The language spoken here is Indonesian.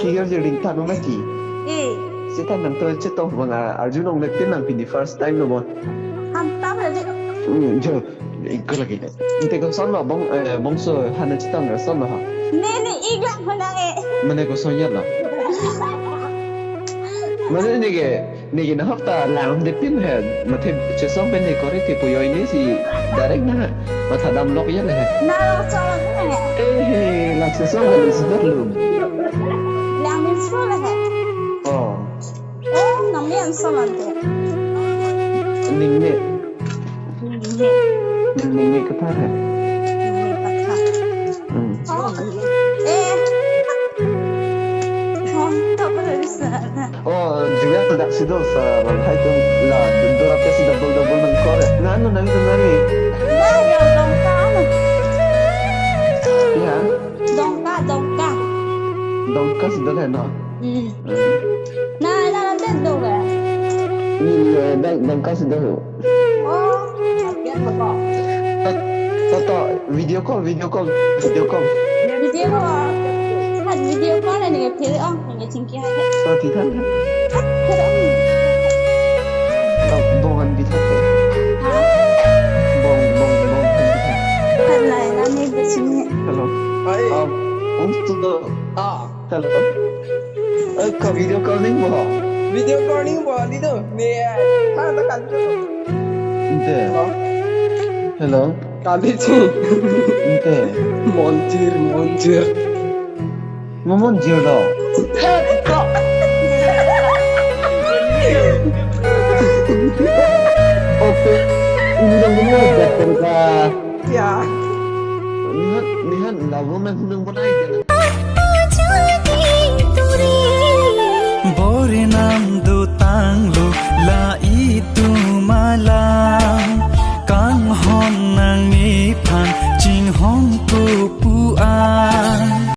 figure jadi tak nong lagi. Kita nanti cetok menga Arjun nong lekin nang pini first time no mon. Hantam aja. Jo, ikut lagi. Inte kau son lo bong so hana cetok nggak son lo ha. Nene iglan menang Mana kau sonyat lah. Mana ni na hafta lang depin head. Mate cesong pen ni kore tipu yo ini si direct na mata dam lok ya leh. Nah, soal ni. Lang cesong kan sudah lu. Lang min soal ni. Oh, Nang ni soal ni. ning ni kata ha. Oh, juga tidak sido sa hai tu la dendor apa sih double nang kore. Nano nang itu nani. Nah, yo dongka. Ya, Dongka. dongka sudah lah no. Nah, den dongka. Ni dongka sudah lu. Oh, biar apa? Toto video call. Video call ni pilih ni tinggi hai. So tidak. Kau bongan bisa ke? Bong bisa. Kan lain ni di sini. Hello. Untuk hello. Kau video calling boh? Video calling boleh itu, ni kan tak kan tu. Inte. Hello. Kali tu, Inte. montir. Momon jiro. Oke. Undang betul ka. Ya. Lihat lagu main undang bonai kan. Bore nam do tanglo la itu malam kang hon nang ni phan jing hong tu